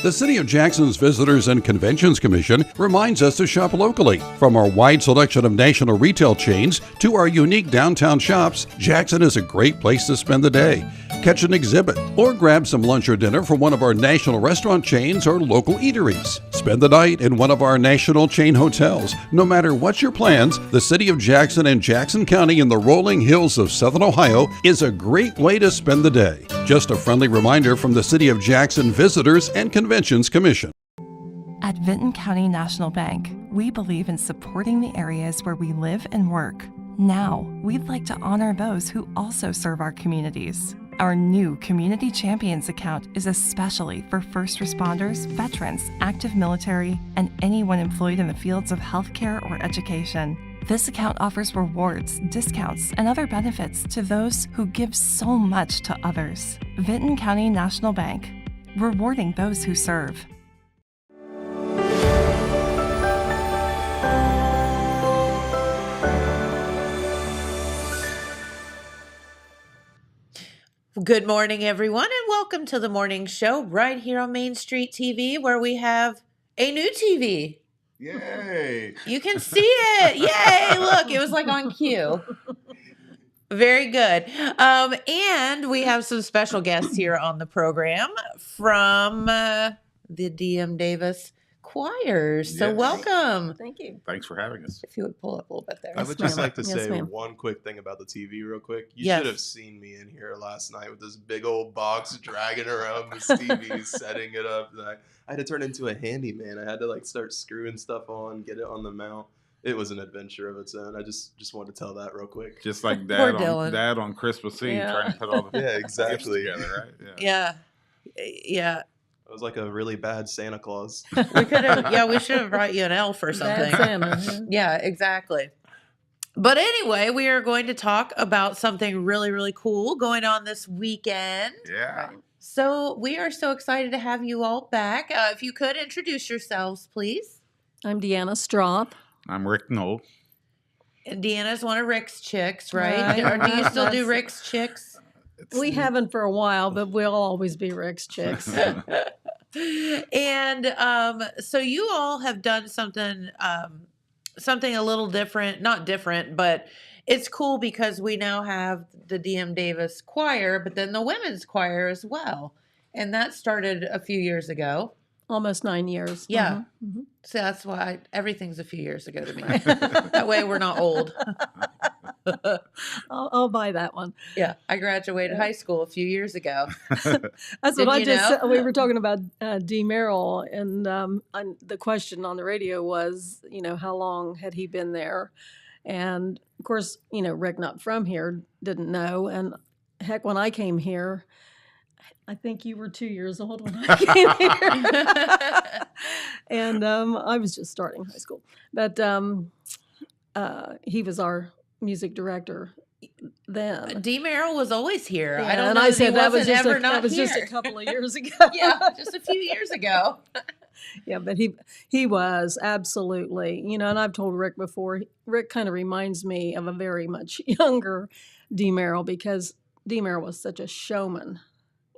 The City of Jackson's Visitors and Conventions Commission reminds us to shop locally. From our wide selection of national retail chains to our unique downtown shops, Jackson is a great place to spend the day. Catch an exhibit or grab some lunch or dinner from one of our national restaurant chains or local eateries. Spend the night in one of our national chain hotels. No matter what your plans, the City of Jackson and Jackson County in the rolling hills of Southern Ohio is a great way to spend the day. Just a friendly reminder from the City of Jackson Visitors and Conventions Commission. At Vinton County National Bank, we believe in supporting the areas where we live and work. Now, we'd like to honor those who also serve our communities. Our new Community Champions account is especially for first responders, veterans, active military, and anyone employed in the fields of healthcare or education. This account offers rewards, discounts, and other benefits to those who give so much to others. Vinton County National Bank, rewarding those who serve. Good morning, everyone, and welcome to the morning show right here on Main Street TV, where we have a new TV. Yay! You can see it. Yay! Look, it was like on cue. Very good. And we have some special guests here on the program from the DM Davis Choirs. So Yes. welcome. Thank you. Thanks for having us. If you would pull up a little bit there. I would just like to Yes, say ma'am. one quick thing about the TV real quick. You Yes. should have seen me in here last night with this big old box dragging around this TV, setting it up. And I had to turn into a handyman. I had to like start screwing stuff on, get it on the mount. It was an adventure of its own. I just wanted to tell that real quick. Just like Poor dad Dylan. on Christmas Eve Yeah. trying to put all the Yeah, gifts exactly. together, right? Yeah. Yeah. I was like a really bad Santa Claus. We could have, yeah, we should have brought you an elf or something. Bad Santa. Yeah, exactly. But anyway, we are going to talk about something really, really cool going on this weekend. Yeah. So we are so excited to have you all back. If you could introduce yourselves, please. I'm Deanna Stroth. I'm Rick Knoll. And Deanna's one of Rick's chicks, right? Right. Or do you still do That's- Rick's chicks? We haven't for a while, but we'll always be Rick's chicks. And so you all have done something something a little different, not different, but it's cool because we now have the DM Davis choir, but then the women's choir as well. And that started a few years ago. Almost 9 years. Yeah. Mhm. So that's why everything's a few years ago to me. That way we're not old. I'll buy that one. Yeah. I graduated high school a few years ago. That's Did what I you just know? said. We were talking about D. Merrill, and the question on the radio was, how long had he been there? And of course, Rick, not from here, didn't know. And heck, when I came here, I think you were 2 years old when I came here. And I was just starting high school. But he was our music director then. D. Merrill was always here. I Yeah, don't and know I that he said that was wasn't just ever a, not that was just here. a couple of years ago. Yeah, just a few years ago. Yeah, but he was absolutely, and I've told Rick before, Rick kind of reminds me of a very much younger D. Merrill, because D. Merrill was such a showman.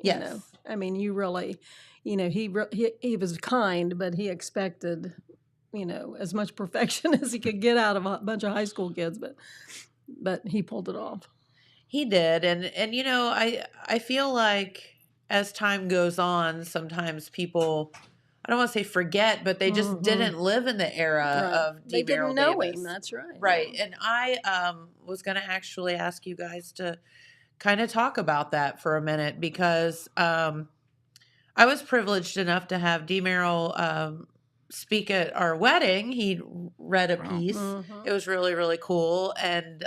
you Yes. know. I mean, you really, he was kind, but he expected, as much perfection as he could get out of a bunch of high school kids, but he pulled it off. He did. And I feel like as time goes on, sometimes people, I don't want to say forget, but they just Mhm. didn't live in the era Right. of D. They Merrill didn't know Davis. him. That's right. Right. And I was going to actually ask you guys to kind of talk about that for a minute, because I was privileged enough to have D. Merrill speak at our wedding. He read a Wow. piece. Mhm. It was really, really cool. And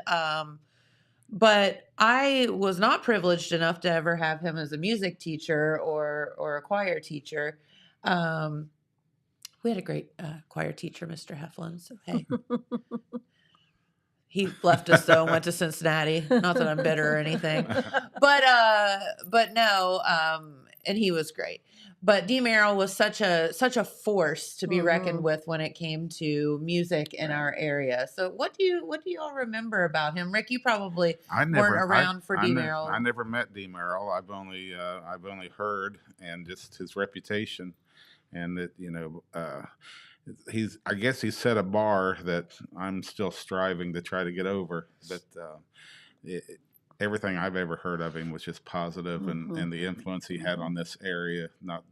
but I was not privileged enough to ever have him as a music teacher or a choir teacher. We had a great choir teacher, Mr. Heflin. So hey, he left us though and went to Cincinnati. Not that I'm bitter or anything, but no. and he was great. But D. Merrill was such a force to be reckoned with when it came to music in our area. So what do you all remember about him? Rick, you probably weren't around for D. Merrill. I never met D. Merrill. I've only heard, and just his reputation, and that I guess he set a bar that I'm still striving to try to get over. But everything I've ever heard of him was just positive, and the influence he had on this area, not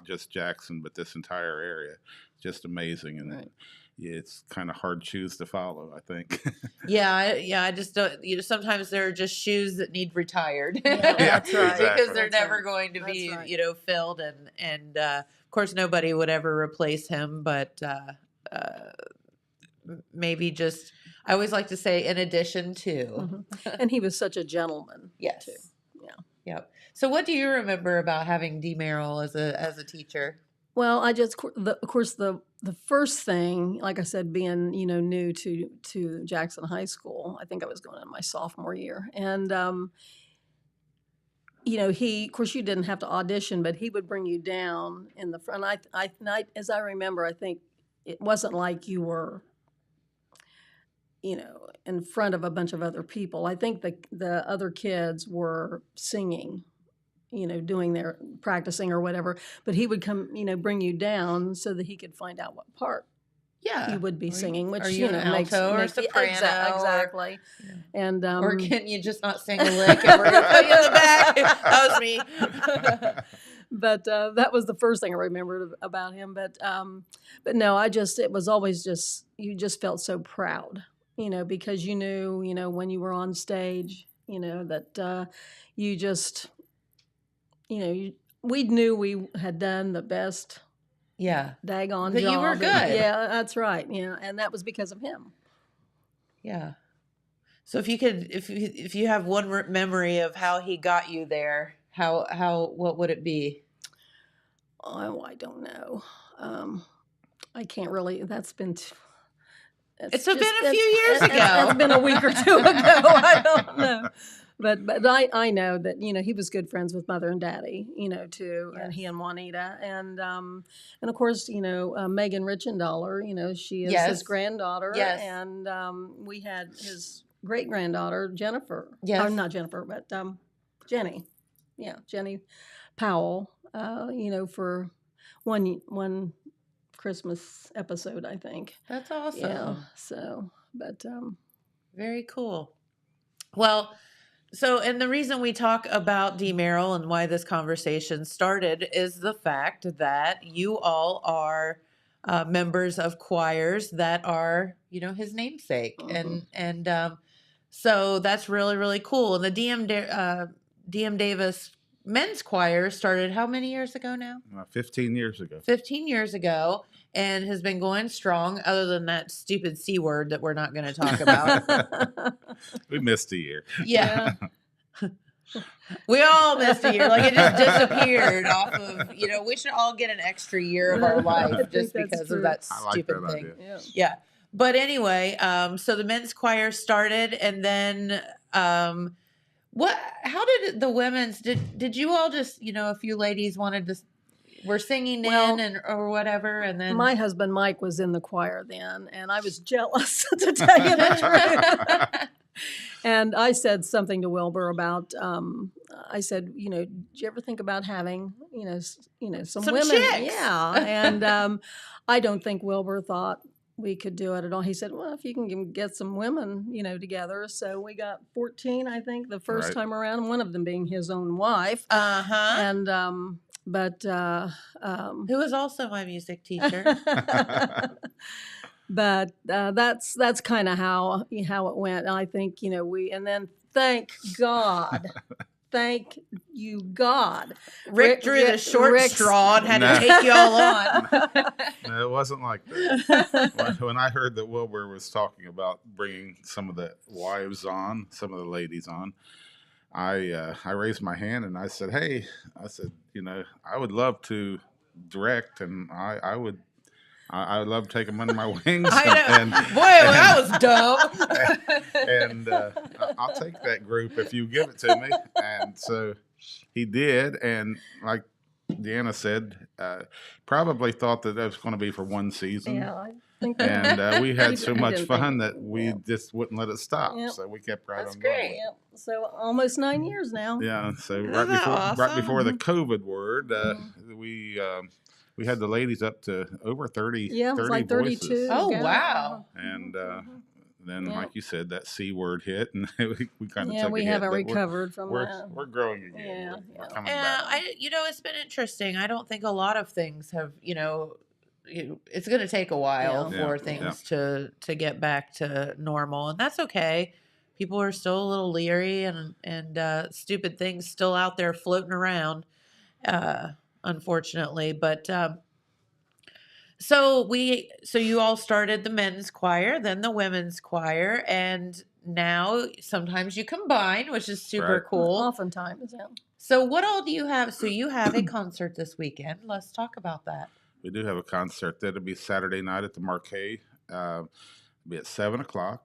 just Jackson, but this entire area, just amazing. And it's kind of hard shoes to follow, I think. I just don't. Sometimes there are just shoes that need retired. That's right. Because they're That's never right. going to That's be, right. filled, and of course nobody would ever replace him, but maybe just. I always like to say, in addition to. And he was such a gentleman. Yes. Too. Yeah. Yep. So, what do you remember about having D. Merrill as a teacher? Well, of course, the first thing, like I said, being new to Jackson High School, I think I was going in my sophomore year, and he, of course, you didn't have to audition, but he would bring you down in the front. As I remember, I think it wasn't like you were, in front of a bunch of other people. I think the other kids were singing, doing their practicing or whatever, but he would come, bring you down so that he could find out what part you would be singing, which, are you an alto or soprano? Exactly. And, or can you just not sing a lick and we're going to put you in the back? That was me. But that was the first thing I remembered about him. But no, it was always just, you just felt so proud, because you knew, when you were on stage, that you just, we knew we had done the best daggone That job. you were good. Yeah, that's right. Yeah, and that was because of him. Yeah. So if you have one memory of how he got you there, what would it be? Oh, I don't know. I can't really. That's been. It's been a few years ago. It's been a week or two ago. I don't know. But I know that he was good friends with Mother and Daddy, too, and he and Juanita, and of course Megan Richendaler, she is his granddaughter, and we had his great granddaughter Jennifer, not Jennifer, but Jenny, Jenny Powell, for one Christmas episode, I think. That's awesome. Yeah. So, but very cool. Well. So, and the reason we talk about D. Merrill and why this conversation started is the fact that you all are members of choirs that are, his namesake, and so that's really, really cool. And the DM Davis Men's Choir started how many years ago now? 15 years ago. 15 years ago, and has been going strong. Other than that stupid C word that we're not going to talk about. We missed a year. Yeah. We all missed a year. Like it just disappeared off of, we should all get an extra year of our life just because of that stupid thing. Yeah. But anyway, so the men's choir started, and then how did the women's, did you all just, a few ladies were singing or whatever, and then my husband Mike was in the choir then, and I was jealous to tell you the truth. And I said something to Wilbur about, I said, did you ever think about having, some women? Chicks. Yeah. And I don't think Wilbur thought we could do it at all. He said, well, if you can get some women, together. So we got 14, I think, the first time around, one of them being his own wife. Uh-huh. And, who was also my music teacher. But that's kind of how it went. And I think and then thank you God, Rick drew the short straw and had to take you all on. No, it wasn't like that. When I heard that Wilbur was talking about bringing some of the wives on, some of the ladies on, I raised my hand and I said, "Hey," I said, I would love to direct, and I would love to take them under my wings. I know. Boy, that was dumb. And I'll take that group if you give it to me. And so he did, and like Deanna said, probably thought that was going to be for one season. Yeah, I think And we had so He much didn't think fun it- that we yeah. just wouldn't let it stop. Yep. So we kept right That's on going. great. Yep. So almost 9 years now. Yeah. So Isn't right that before the awesome? COVID word, we had the ladies up to over 30. Yeah, it was 30 like 32. voices. Oh, Yeah. wow. And then, Yeah. like you said, that C word hit, and we kind of Yeah, took we a hit, haven't but recovered from We're that. we're growing again. Yeah, We're yeah. coming Yeah, back. it's been interesting. I don't think a lot of things have, it's going to take a while Yeah. for Yeah. things to get back to normal, and that's okay. People are still a little leery, and stupid things still out there floating around, unfortunately. But so you all started the men's choir, then the women's choir, and now sometimes you combine, which is super Right. cool. Oftentimes, yeah. So what all do you have? So you have a concert this weekend. Let's talk about that. We do have a concert. That'll be Saturday night at the Marquee. It'll be at 7:00.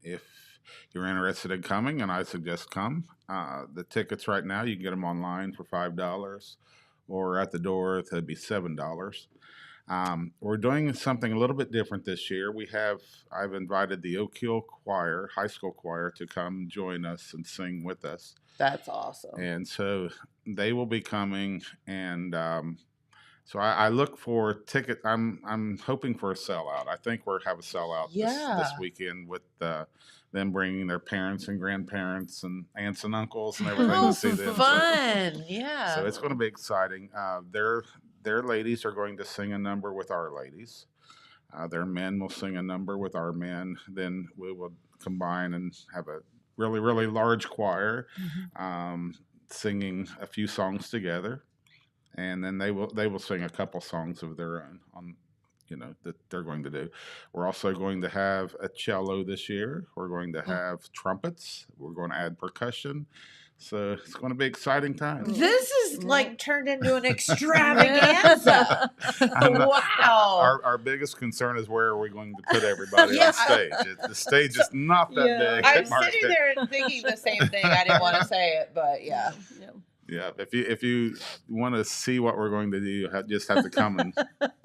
If you're interested in coming, and I suggest come. The tickets right now, you can get them online for $5, or at the door, that'd be $7. We're doing something a little bit different this year. I've invited the Oak Hill Choir, high school choir, to come join us and sing with us. That's awesome. And so they will be coming, and so I look for ticket. I'm hoping for a sellout. I think we'll have a sellout this Yeah. weekend with them bringing their parents and grandparents and aunts and uncles and everything Oh, to see them. fun. Yeah. So it's going to be exciting. Their ladies are going to sing a number with our ladies. Their men will sing a number with our men. Then we will combine and have a really, really large choir singing a few songs together. And then they will sing a couple songs of their own that they're going to do. We're also going to have a cello this year. We're going to have trumpets. We're going to add percussion. So it's going to be exciting times. This is like turned into an extravaganza. Wow. Our biggest concern is where are we going to put everybody Yeah. on stage? The stage is not that Yeah. big. I'm at Marquette. sitting there and thinking the same thing. I didn't want to say it, but yeah. Yeah. Yeah, if you want to see what we're going to do, you just have to come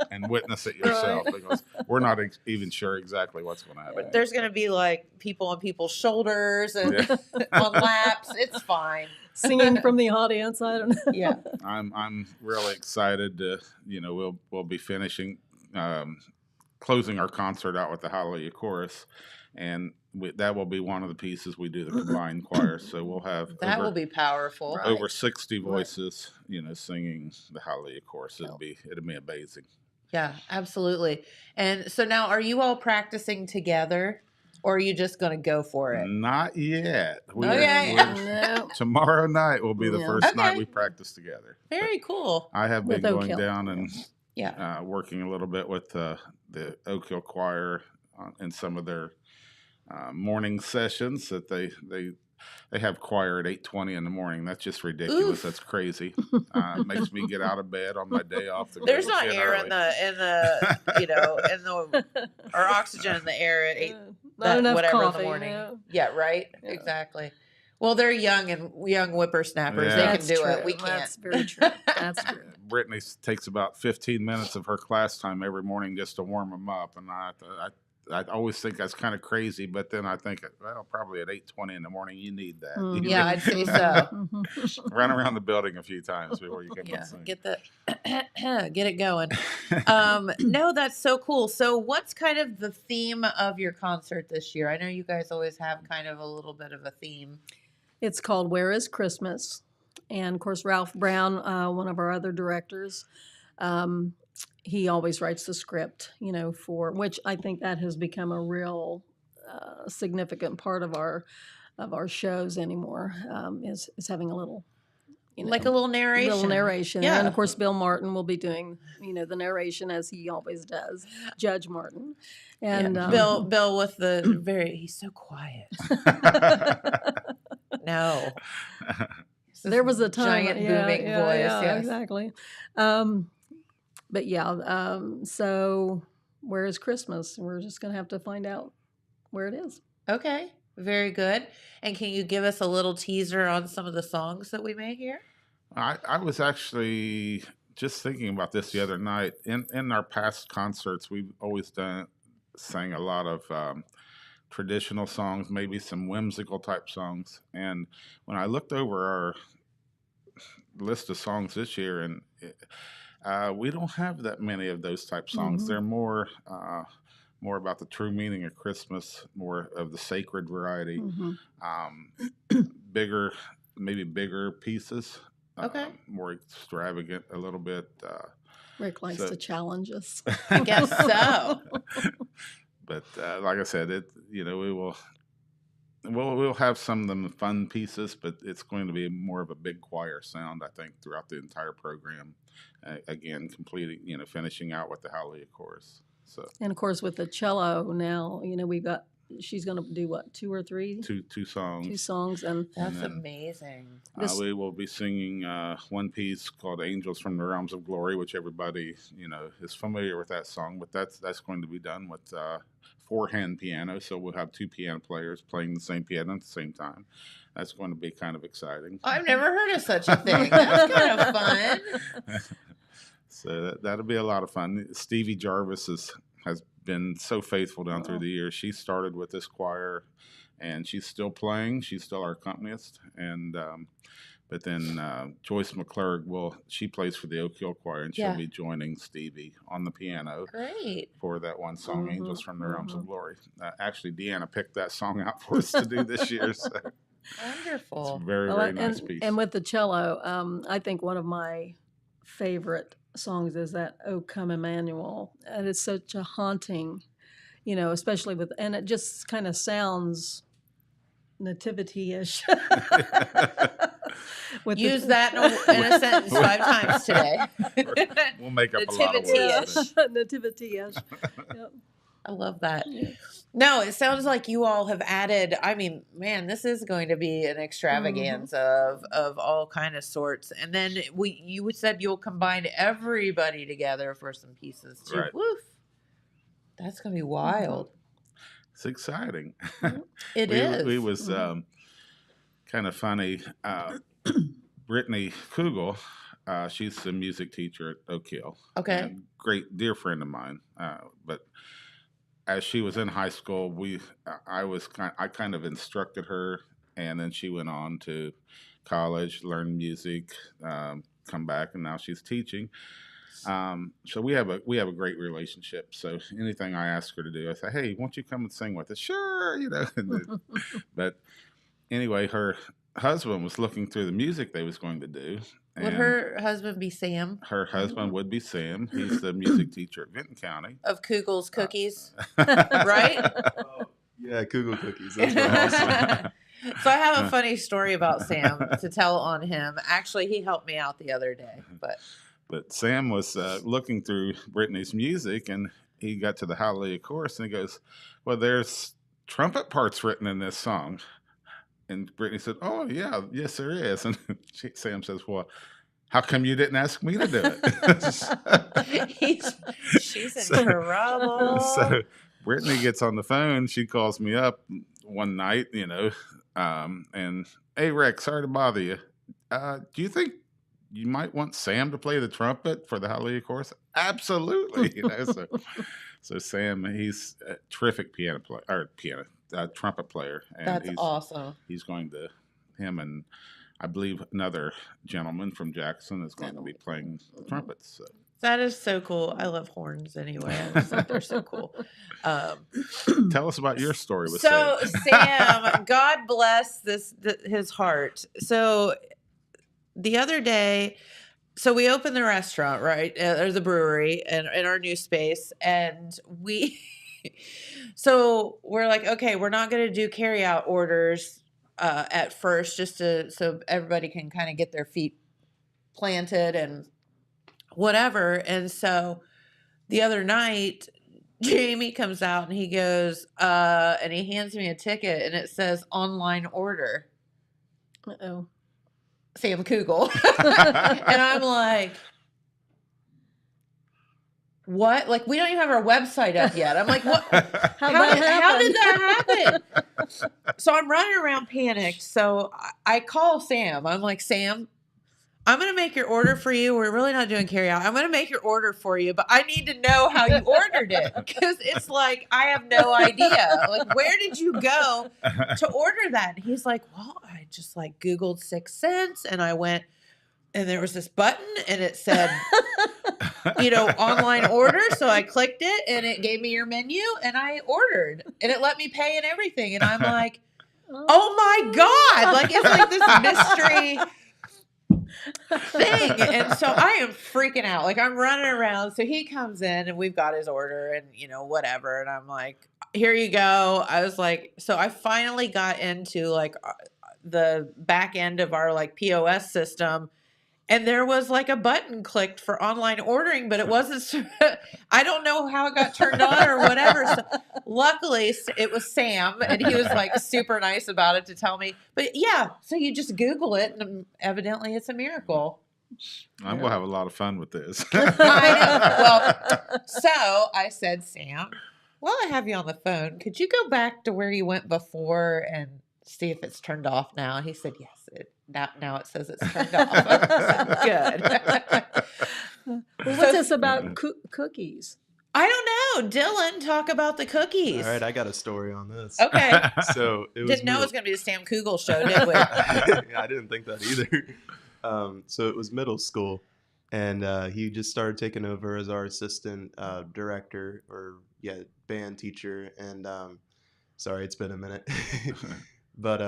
and witness it yourself, because we're not even sure exactly what's going to happen. There's going to be like people on people's shoulders and Yeah. on laps. It's fine. Singing from the audience. I don't know. Yeah. I'm really excited to we'll be finishing closing our concert out with the Hallelujah Chorus, and that will be one of the pieces we do the combined choir. So we'll have That will be powerful. Right. over 60 voices, singing the Hallelujah Chorus. It'll be amazing. Yeah, absolutely. And so now, are you all practicing together, or are you just going to go for it? Not yet. Okay. No. Tomorrow night will be the Yeah. first night Okay. we practice together. Very cool. I have been With Oak going Hill. down and Yeah. working a little bit with the Oak Hill Choir in some of their morning sessions that they have choir at 8:20 in the morning. That's just ridiculous. Oof. That's crazy. Makes me get out of bed on my day off to go There's not in air early. in the or oxygen in the air at 8 Not enough whatever coffee. in the morning. No. Yeah, right. Yeah. Exactly. Well, they're young whippersnappers. Yeah. They That's can do true. it. We can't. That's very true. That's true. Brittany takes about 15 minutes of her class time every morning just to warm them up, and I always think that's kind of crazy, but then I think, well, probably at 8:20 in the morning, you need that. Mm. You Yeah, need- I'd say so. Mhm. Run around the building a few times before you come Yeah, and sing. get it going. No, that's so cool. So what's kind of the theme of your concert this year? I know you guys always have kind of a little bit of a theme. It's called Where is Christmas? And of course, Ralph Brown, one of our other directors, he always writes the script, for which I think that has become a real significant part of our shows anymore, is having a little, Like a little narration. little narration. Yeah. And of course, Bill Martin will be doing, the narration as he always does, Judge Martin. And Yeah. Bill with he's so quiet. No. there was a time, giant booming voice. Yes. exactly. But yeah, so where is Christmas? We're just gonna have to find out where it is. Okay. Very good. And can you give us a little teaser on some of the songs that we may hear? I was actually just thinking about this the other night. In our past concerts, we've always sang a lot of traditional songs, maybe some whimsical type songs. And when I looked over our list of songs this year, and we don't have that many of those type songs. They're more about the true meaning of Christmas, more of the sacred variety, um, bigger pieces, Okay. more extravagant a little bit. Rick likes So- to challenge us. I guess so. But like I said, we'll have some of them fun pieces, but it's going to be more of a big choir sound, I think, throughout the entire program. Again, finishing out with the Hallelujah chorus. So And of course, with the cello now, she's going to do what, two or three? two songs. Two songs. And That's then, amazing. We will be singing one piece called "Angels from the Realms of Glory," which everybody is familiar with that song. But that's going to be done with 4-hand piano, so we'll have 2 piano players playing the same piano at the same time. That's going to be kind of exciting. I've never heard of such a thing. That's kind of fun. So that'll be a lot of fun. Stevie Jarvis has been so faithful down through the years. She started with this choir, and she's still playing. She's still our accompanist. And but then Joyce McClurg she plays for the Oak Hill Choir, and she'll Yeah. be joining Stevie on the piano Great. for that one song, "Angels from the Realms of mhm. Glory." Actually, Deanna picked that song out for us to do this year. So Wonderful. it's a very, Well, very nice and, piece. and with the cello, I think one of my favorite songs is that "O Come Emmanuel." And it's such a haunting, especially and it just kind of sounds nativity-ish. With the- Use that in a sentence 5 times today. We'll make up a lot of Nativity-ish. words. but- Nativity-ish. Yep. I love that. Yeah. No, it sounds like you all have added. I mean, man, this is going to be an extravaganza of all kind of sorts. And then you said you'll combine everybody together for some pieces too. Right. Woof. That's gonna be wild. It's exciting. It is. We was kind of funny. Brittany Kugel, she's the music teacher at Oak Hill. Okay. And great, dear friend of mine. But as she was in high school, I kind of instructed her, and then she went on to college, learn music, come back, and now she's teaching. So we have a great relationship. So anything I ask her to do, I say, "Hey, won't you come and sing with us?" Sure, But anyway, her husband was looking through the music they was going to do. Would and her husband be Sam her husband would be Sam. He's the music teacher at Vinton County. of Kugel's Cookies? Right? Yeah, Kugel cookies. That's awesome. So I have a funny story about Sam to tell on him. Actually, he helped me out the other day, But Sam was looking through Brittany's music, and he got to the Hallelujah chorus, and he goes, "Well, there's trumpet parts written in this song." And Brittany said, "Oh, yeah, yes, there is." And Sam says, "Well, how come you didn't ask me to do it?" She's in So- trouble. So Brittany gets on the phone. She calls me up one night, and, "Hey, Rick, sorry to bother you. Do you think you might want Sam to play the trumpet for the Hallelujah chorus?" "Absolutely." So Sam, he's a terrific trumpet player. And That's awesome. He's going to, him and I believe another gentleman from Jackson is going to be playing the trumpets. So. That is so cool. I love horns anyway. I just think they're so cool. Tell us about your story with So Sam. Sam, God bless his heart. So the other day, so we opened the restaurant, right, or the brewery, and in our new space, and so we're like, okay, we're not going to do carry out orders at first, just so everybody can kind of get their feet planted and whatever. And so the other night, Jamie comes out and he goes, and he hands me a ticket, and it says online order. Uh-oh. Sam Kugel. And I'm like, what? Like, we don't even have our website up yet. I'm like, what? How How did that happen? So I'm running around panicked. So I call Sam. I'm like, Sam, I'm going to make your order for you. We're really not doing carry out. I'm going to make your order for you, but I need to know how you ordered it, because it's like, I have no idea. Like, where did you go to order that? And he's like, well, I just like Googled 6 Cents, and I went, and there was this button and it said, online order. So I clicked it and it gave me your menu and I ordered and it let me pay and everything. And I'm like, oh my God. Like, it's like this mystery thing. And so I am freaking out. Like, I'm running around. So he comes in and we've got his order and, whatever. And I'm like, here you go. I was like, so I finally got into like the back end of our like POS system. And there was like a button clicked for online ordering, but it wasn't, I don't know how it got turned on or whatever. So luckily it was Sam and he was like super nice about it to tell me. But yeah, so you just Google it and evidently it's a miracle. I'm going to have a lot of fun with this. I know. Well, so I said, Sam, while I have you on the phone, could you go back to where you went before and see if it's turned off now? And he said, yes. Now it says it's turned off. Good. Well, what's this about cookies? I don't know. Dylan, talk about the cookies. All right, I got a story on this. Okay. So it was Didn't know it was going to be the Sam Kugel show, did we? Yeah, I didn't think that either. So it was middle school, and he just started taking over as our assistant director, or band teacher. And sorry, it's been a minute. But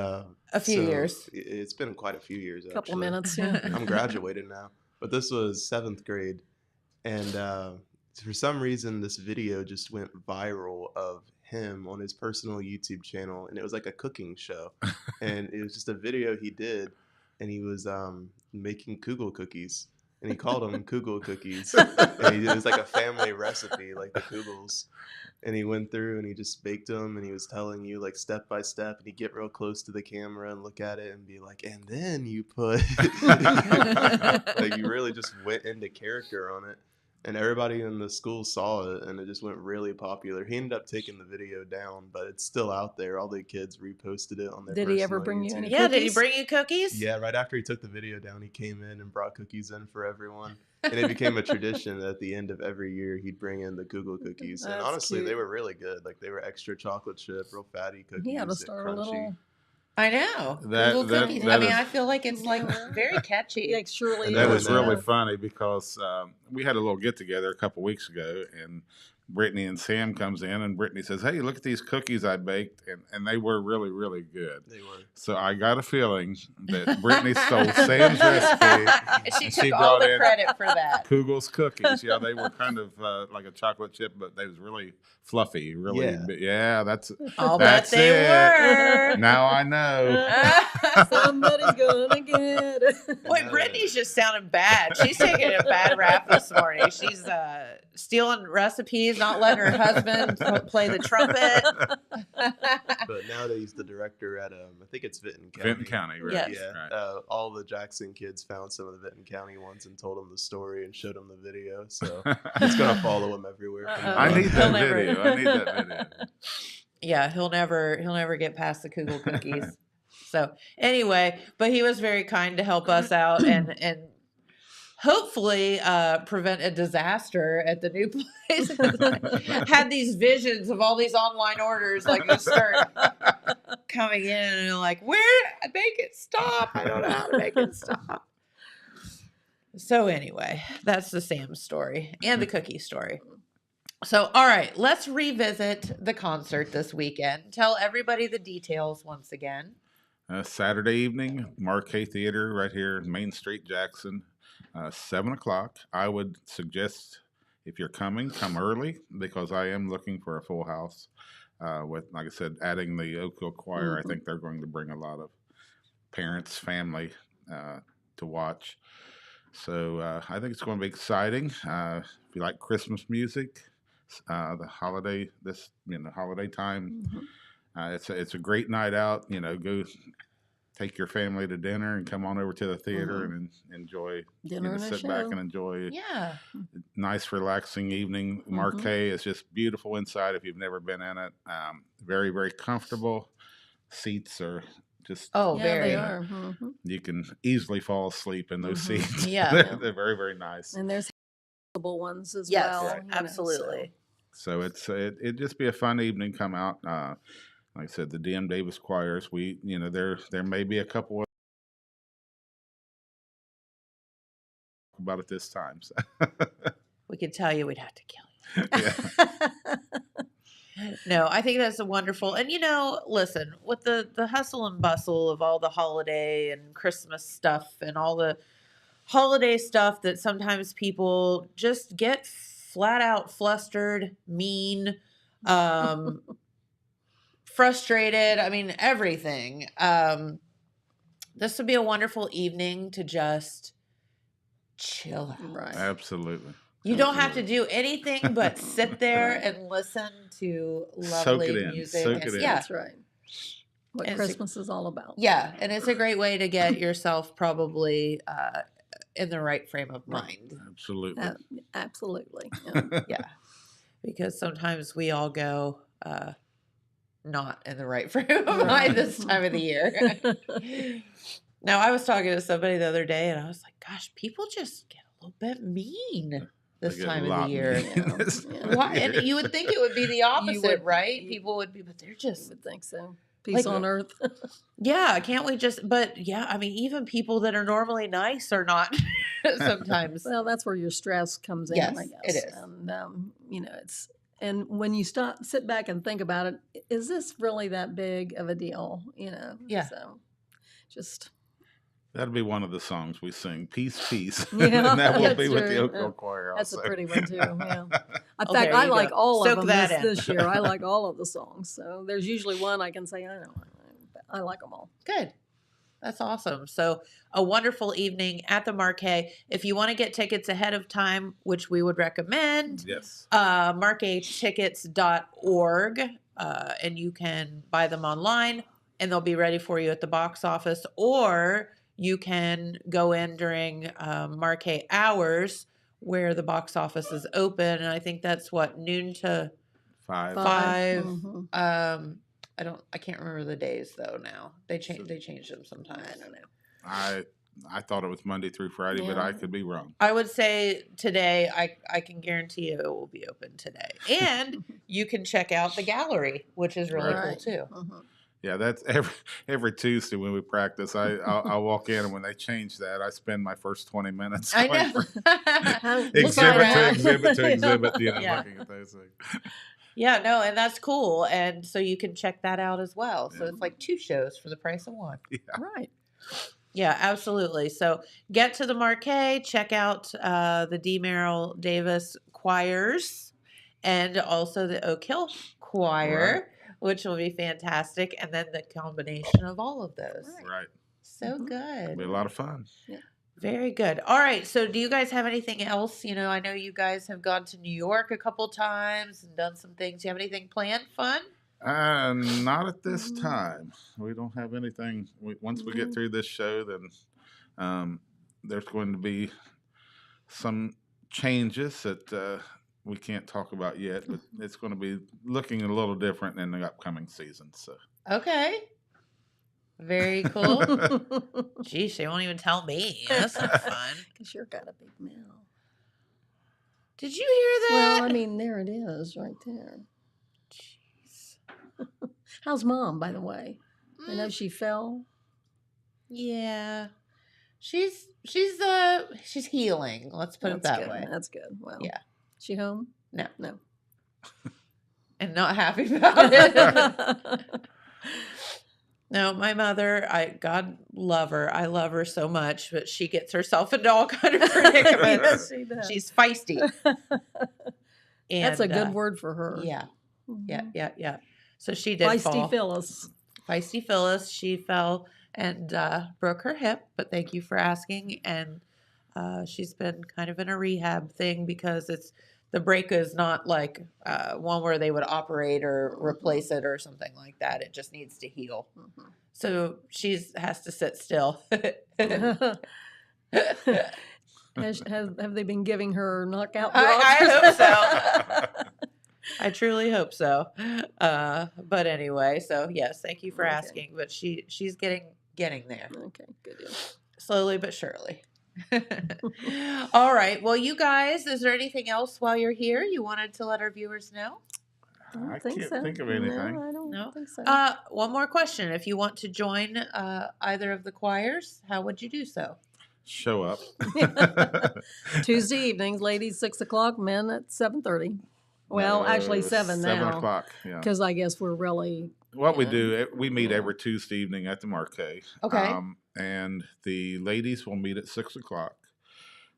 a few years. It's been quite a few years. Couple actually. minutes. Yeah. I'm graduated now, but this was 7th grade, and for some reason this video just went viral of him on his personal YouTube channel, and it was like a cooking show, and it was just a video he did, and he was making Kugel cookies, and he called them Kugel cookies, and it was like a family recipe, like the Kugels. And he went through and he just baked them, and he was telling you like step by step, and he'd get real close to the camera and look at it and be like, and then you put like, you really just went into character on it, and everybody in the school saw it, and it just went really popular. He ended up taking the video down, but it's still out there. All the kids reposted it on their Did he ever personal bring you YouTube. any Yeah, did he cookies? bring you cookies? Yeah, right after he took the video down, he came in and brought cookies in for everyone. And it became a tradition that at the end of every year, he'd bring in the Google cookies. And That's honestly, cute. they were really good. Like, they were extra chocolate chip, real fatty cookies. He had to and start a crunchy. little. I know. That- Google that- cookies. that I mean, is- I feel like it's like very catchy. Yeah, surely. And That Yeah, was no. really funny because we had a little get together a couple weeks ago, and Brittany and Sam comes in, and Brittany says, "Hey, look at these cookies I baked," and they were really, really good. They were. So I got a feeling that Brittany stole Sam's recipe. And she And took she all brought the in- credit for that. Kugel's cookies. Yeah, they were kind of like a chocolate chip, but they was really fluffy. Really, Yeah. that's I'll bet That's they it. were. now I know. Somebody's gonna get it. Boy, Brittany's just sounding bad. She's taking a bad rap this morning. She's stealing recipes, not letting her husband play the trumpet. But now that he's the director at, I think it's Vinton County. Vinton County, right? Yes. Yeah. Right. All the Jackson kids found some of the Vinton County ones and told him the story and showed him the video. So it's going to follow him everywhere. from now I on. need He'll that never- video. I need that video. Yeah, he'll never get past the Kugel cookies. So anyway, but he was very kind to help us out and hopefully prevent a disaster at the new place. Had these visions of all these online orders like just start coming in and like, where make it stop? I don't know how to make it stop. So anyway, that's the Sam story and the cookie story. So, all right, let's revisit the concert this weekend. Tell everybody the details once again. Saturday evening, Marquee Theater right here in Main Street, Jackson, 7 o'clock. I would suggest if you're coming, come early because I am looking for a full house. With, like I said, adding the Oakville Choir, I think they're going to bring a lot of parents, family to watch. So I think it's going to be exciting. If you like Christmas music, the holiday holiday time, it's a great night out. Go take your family to dinner and come on over to the theater and enjoy Dinner and a sit back show. and enjoy Yeah. a nice relaxing evening. Marquee is just beautiful inside if you've never been in it. Very, very comfortable. Seats are just Oh, Yeah, very. they are. Mhm. you can easily fall asleep in those seats. Yeah. they're very, very nice. And there's ones as Yes, well. you know, absolutely. So it'd just be a fun evening. Come out. Like I said, the DM Davis choirs. There may be a couple of about it this time. So. We could tell you we'd have to kill Yeah. you. No, I think that's a wonderful. And listen, with the hustle and bustle of all the holiday and Christmas stuff and all the holiday stuff that sometimes people just get flat out flustered, mean, frustrated. I mean, everything. This would be a wonderful evening to just chill out. Right. Absolutely. You don't have to do anything but sit there and listen to Soak lovely it in. music. Soak and- it in. Yeah, That's right. What And it's a- Christmas is all about. yeah, and it's a great way to get yourself probably in the right frame of mind. Absolutely. Absolutely. Yeah. Yeah, because sometimes we all go not in the right frame of mind this time of the year. Now, I was talking to somebody the other day, and I was like, "Gosh, people just get a little bit mean this They get a time of lot the year." mean this Yeah. time of Why? And year. you would think it would be the opposite, would- right? you- People would be, but they're I just would think so. Peace Like- on earth. yeah. Can't we just? But yeah, I mean, even people that are normally nice are not sometimes. Well, that's where your stress comes in, Yes, I it guess. is. And and when you sit back and think about it, is this really that big of a deal? Yeah. So, just That'll be one of the songs we sing. Peace, peace. Yeah, and that will that's be with the true. Oak Hill Choir that's a also. pretty one too. Yeah. In Oh, fact, there I you like go. all Soak of them that this in. year. I like all of the songs. So there's usually one I can say I don't like, but I like them all. Good. That's awesome. So, a wonderful evening at the Marquee. If you want to get tickets ahead of time, which we would recommend, Yes. marquetickets.org, and you can buy them online and they'll be ready for you at the box office, or you can go in during Marquee hours where the box office is open. And I think that's noon to 5. five. Mhm. I can't remember the days though now. They change them sometimes. I don't know. I thought it was Monday through Friday, but I Yeah. could be wrong. I would say today, I can guarantee you it will be open today. And you can check out the gallery, which is really Right. cool too. Mhm. Yeah, that's every Tuesday when we practice. I'll walk in, and when they change that, I spend my first 20 minutes I going know. from Look exhibit around. to exhibit to Yeah. exhibit. Yeah. Looking at those things. Yeah, no, and that's cool. And so you can check that out as well. So Yeah. it's like 2 shows for the price of 1. Right. Yeah, absolutely. So get to the Marquee, check out the D. Merrill Davis choirs and also the Oak Hill Choir, which will be fantastic. And then the combination of all of those. Right, So Mhm. it'll be a good. lot of fun. Very good. All right. So do you guys have anything else? I know you guys have gone to New York a couple times and done some things. Do you have anything planned fun? Not at this Mm. time. We don't have anything. Once we get Mhm. through this show, then there's going to be some changes that we can't talk about yet, but it's going to be looking a little different in the upcoming season. So Okay. Very cool. Geez, they won't even tell me. That's not fun. You sure got a big mouth. Did you hear that? Well, I mean, there it is, right there. Jeez. How's Mom, by the way? I know Mm, she fell. yeah. She's healing. Let's put it That's that good. way. That's good. Well, Yeah. She home? No. No. And not happy about it. No, my mother, God love her. I love her so much, but she gets herself into all kind of predicaments. Yes, she does. She's feisty. That's a And, good word for her. Yeah. Yeah, Mhm. yeah, yeah. So she did Feisty fall. Phyllis. Feisty Phyllis. She fell and broke her hip, but thank you for asking. And she's been kind of in a rehab thing because the break is not like one where they would operate or replace it or something like that. It just needs to heal. Mhm. So she's has to sit still. Have they been giving her knockout I drops? hope so. I truly hope so. But anyway, so yes, thank you for Okay. asking. But she's getting there Okay, good deal. slowly but surely. All right. Well, you guys, is there anything else while you're here you wanted to let our viewers know? I don't I think can't so. think of anything. No, I don't No? think so. One more question. If you want to join either of the choirs, how would you do so? Show up. Tuesday evenings, ladies 6:00, men at 7:30. Well, actually No, 7 now, 7:00. Yeah. because I guess we're really What we yeah. do, we meet Yeah. every Tuesday evening at the Marquee. Okay. And the ladies will meet at 6:00.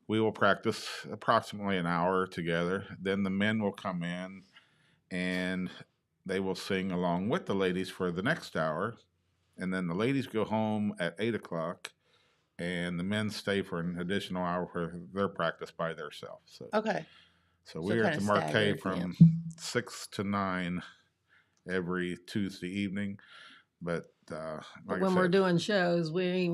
We will practice approximately an hour together. Then the men will come in and they will sing along with the ladies for the next hour. And then the ladies go home at 8:00 and the men stay for an additional hour for their practice by themselves. So, Okay. so we're at the kinda Marquee staggered, from 6 to 9 every Tuesday evening. But like when I we're said, doing shows, we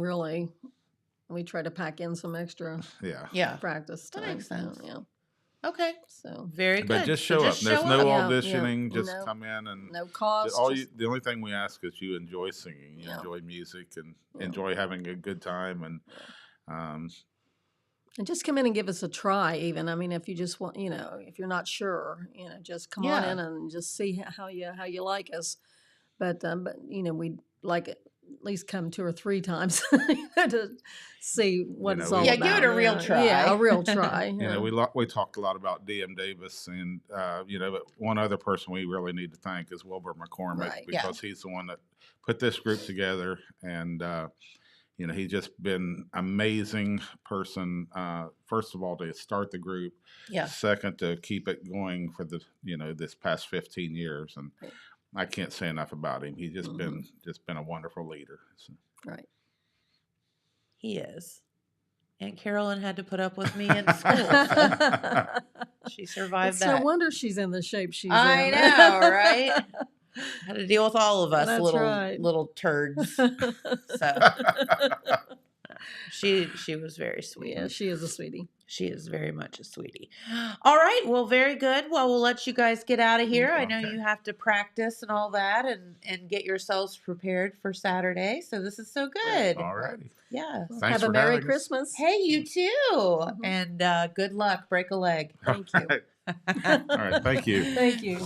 try to pack in some extra yeah. Yeah. practice That time. makes sense. So, yeah. Okay. So Very good. But just So show up. There's no Yeah, auditioning. yeah, Just no. come in and no cost. the only thing we ask is you enjoy singing, you Yeah. enjoy music, and Yeah. enjoy having a good time. And and just come in and give us a try. Even I mean, if you just want, if you're not sure, just come on Yeah. in and just see how you like us. But we'd like it at least come 2 or 3 times to see what it's we- all Yeah, about. give it a real try. Yeah, a real try. you know, we talked a lot about DM Davis, and but one other person we really need to thank is Wilbur McCormick, Right. Yeah. because he's the one that put this group together, and he's just been amazing person. First of all, to start the group. Yeah. Second, to keep it going for the this past 15 years, and Right. I can't say enough about him. He's just Mhm. been a wonderful leader. So. Right. He is. Aunt Carolyn had to put up with me in school. So she survived It's that. no wonder she's in the shape she's I in. know, right? Had to deal with all of us That's right. little turds. So she was very sweet. Yeah, she is a sweetie. She is very much a sweetie. All right. Well, very good. Well, we'll let you guys get out of here. I know Okay. you have to practice and all that and get yourselves prepared for Saturday. So this is so good. All righty. Yeah. Thanks Have a for Merry having us. Christmas. Hey, you too. Mhm. And good luck. Break a leg. Thank you. All right. Thank you. Thank you.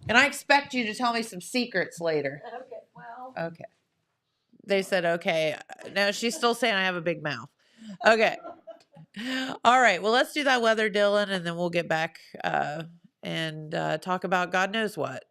And I expect you to tell me some secrets later. Okay, well. Okay. They said, okay. No, she's still saying I have a big mouth. Okay. All right. Well, let's do that weather, Dylan, and then we'll get back and talk about God knows what.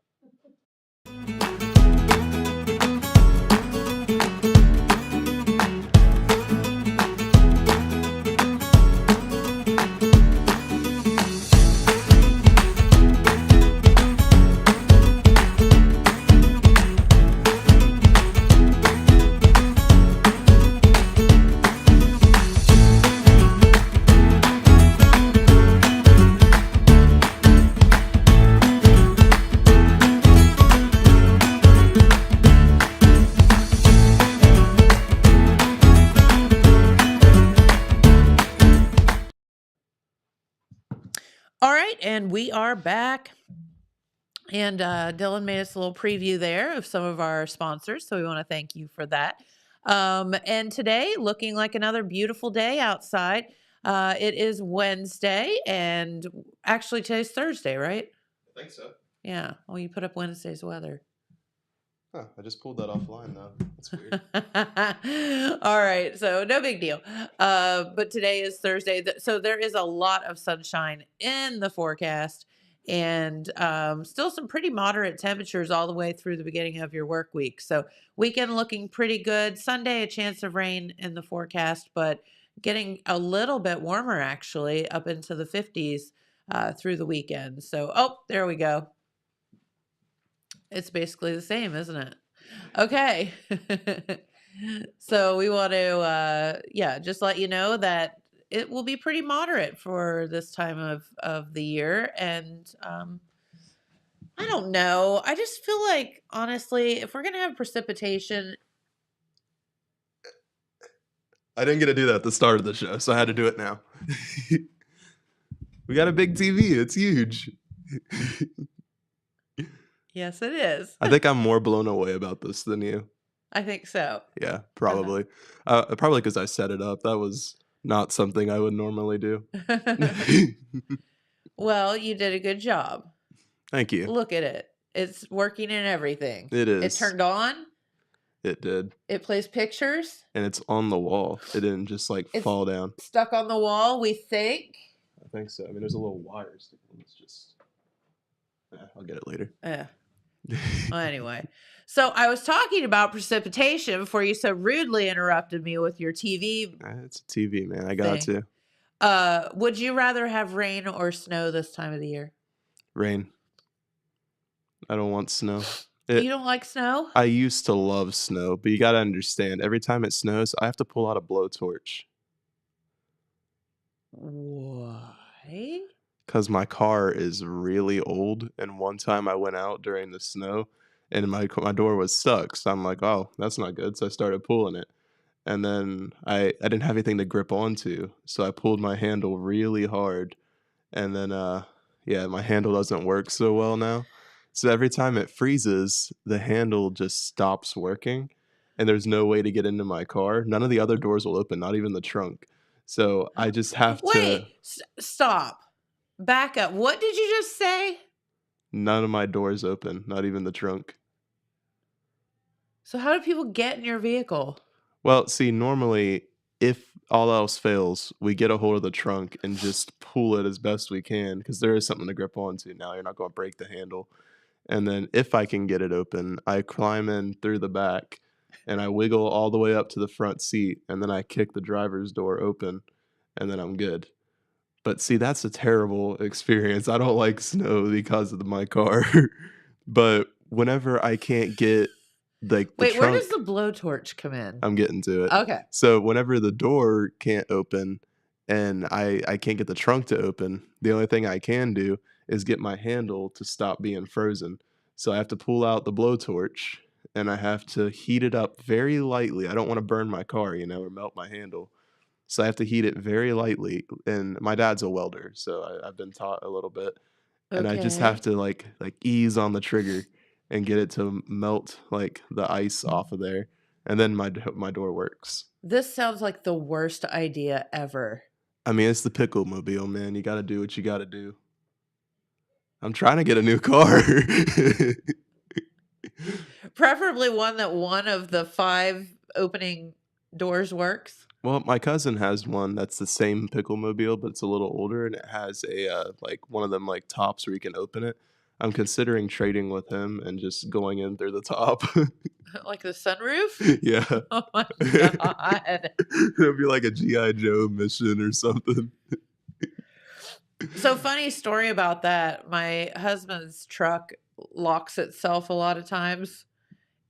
All right, and we are back. And Dylan made us a little preview there of some of our sponsors, so we want to thank you for that. And today, looking like another beautiful day outside. It is Wednesday, and actually today's Thursday, right? I think so. Yeah. Well, you put up Wednesday's weather. Huh, I just pulled that offline though. That's weird. All right, so no big deal. But today is Thursday, so there is a lot of sunshine in the forecast, and still some pretty moderate temperatures all the way through the beginning of your work week. So weekend looking pretty good. Sunday, a chance of rain in the forecast, but getting a little bit warmer actually, up into the 50s through the weekend. So, oh, there we go. It's basically the same, isn't it? Okay. So we want to, just let you know that it will be pretty moderate for this time of the year. And I don't know. I just feel like, honestly, if we're going to have precipitation, I didn't get to do that at the start of the show, so I had to do it now. We got a big TV. It's huge. Yes, it is. I think I'm more blown away about this than you. I think so. Yeah, probably. Probably because I set it up. That was not something I would normally do. Well, you did a good job. Thank you. Look at it. It's working in everything. It is. It turned on. It did. It plays pictures. And it's on the wall. It didn't just like It's fall down. stuck on the wall, we think. I think so. I mean, there's a little wire sticking. It's just. I'll get it later. Well, anyway. So I was talking about precipitation before you so rudely interrupted me with your TV. It's a TV, man. I got Thing. to. Would you rather have rain or snow this time of the year? Rain. I don't want snow. You don't like snow? I used to love snow, but you got to understand, every time it snows, I have to pull out a blowtorch. Why? Because my car is really old, and one time I went out during the snow, and my door was stuck, so I'm like, oh, that's not good, so I started pulling it. And then I didn't have anything to grip onto, so I pulled my handle really hard, and then, my handle doesn't work so well now. So every time it freezes, the handle just stops working, and there's no way to get into my car. None of the other doors will open, not even the trunk. So I just have to. Wait, stop. Back up. What did you just say? None of my doors open, not even the trunk. So how do people get in your vehicle? Well, see, normally, if all else fails, we get a hold of the trunk and just pull it as best we can, because there is something to grip onto now. You're not going to break the handle. And then if I can get it open, I climb in through the back and I wiggle all the way up to the front seat, and then I kick the driver's door open, and then I'm good. But see, that's a terrible experience. I don't like snow because of my car. But whenever I can't get like the Wait, trunk, where does the blowtorch come in? I'm getting to it. Okay. So whenever the door can't open and I can't get the trunk to open, the only thing I can do is get my handle to stop being frozen. So I have to pull out the blowtorch and I have to heat it up very lightly. I don't want to burn my car, or melt my handle. So I have to heat it very lightly. And my dad's a welder, so I've been taught a little bit. And I just have to like ease on the trigger and get it to melt like the ice off of there. And then my door works. This sounds like the worst idea ever. I mean, it's the pickle mobile, man. You got to do what you got to do. I'm trying to get a new car. Preferably one that one of the 5 opening doors works. Well, my cousin has one that's the same pickle mobile, but it's a little older, and it has a one of them like tops where you can open it. I'm considering trading with him and just going in through the top. Like the sunroof? Yeah. Oh my God. It'll be like a G.I. Joe mission or something. So funny story about that. My husband's truck locks itself a lot of times,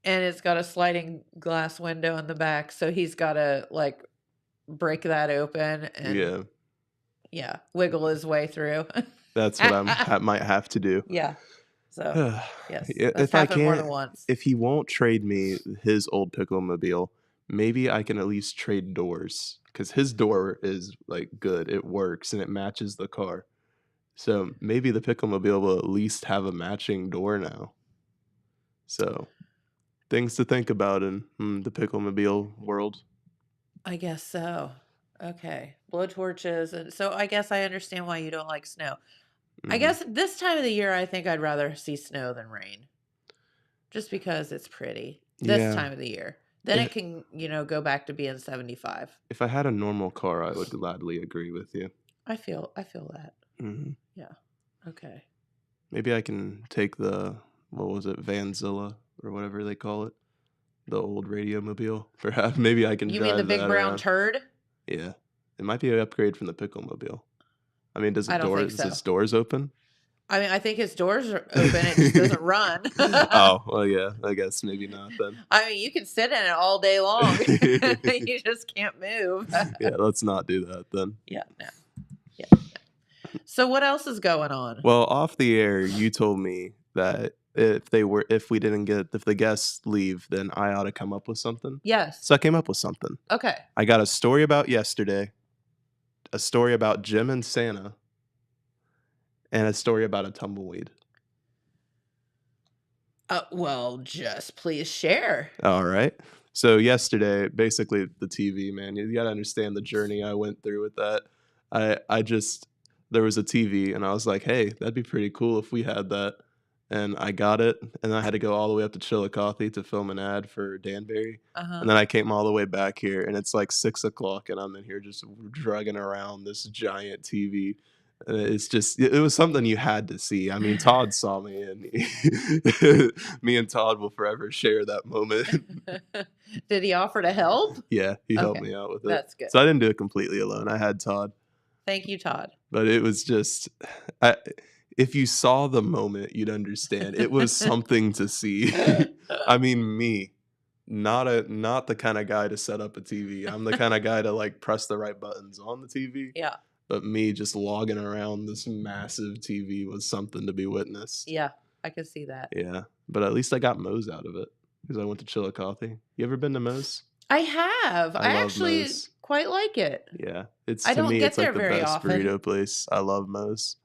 and it's got a sliding glass window in the back. So he's got to like break that open and wiggle his way through. That's what I might have to do. Yeah. So yes, if that's I happened more can't, than once. if he won't trade me his old pickle mobile, maybe I can at least trade doors, because his door is like good. It works and it matches the car. So maybe the pickle mobile will at least have a matching door now. So things to think about in the pickle mobile world. I guess so. Okay. Blowtorches. And so I guess I understand why you don't like snow. I guess this time of the year, I think I'd rather see snow than rain. Just because it's pretty this time of the year. Then it can, go back to being 75. If I had a normal car, I would gladly agree with you. I feel that. Mm-hmm. Yeah. Okay. Maybe I can take the, Vanzilla or whatever they call it. The old radio mobile. Perhaps maybe I can You drive mean the big that brown around. turd? Yeah. It might be an upgrade from the pickle mobile. I mean, does I don't think so. its doors open? I mean, I think his doors are open. It just doesn't run. Oh, well, yeah. I guess maybe not then. I mean, you can sit in it all day long. You just can't move. Yeah, let's not do that then. Yeah, no. Yeah. So what else is going on? Well, off the air, you told me that if the guests leave, then I ought to come up with something. Yes. So I came up with something. Okay. I got a story about yesterday, a story about Jim and Santa, and a story about a tumbleweed. Well, just please share. All right. So yesterday, basically the TV, man, you got to understand the journey I went through with that. There was a TV and I was like, hey, that'd be pretty cool if we had that. And I got it, and I had to go all the way up to Chillicothe to film an ad for Danbury. And then I came all the way back here, and it's like 6 o'clock, and I'm in here just dragging around this giant TV. And it was something you had to see. I mean, Todd saw me, and me and Todd will forever share that moment. Did he offer to help? Yeah, he helped Okay. me out with it. That's good. So I didn't do it completely alone. I had Todd. Thank you, Todd. But it was just, if you saw the moment, you'd understand. It was something to see. I mean, me, not the kind of guy to set up a TV. I'm the kind of guy to like press the right buttons on the TV. Yeah. But me just logging around this massive TV was something to be witnessed. Yeah, I could see that. Yeah. But at least I got Moe's out of it because I went to Chillicothe. You ever been to Moe's? I have. I love actually Moe's. quite like it. Yeah. I don't get It's like there the very best often. burrito place. I love Moe's.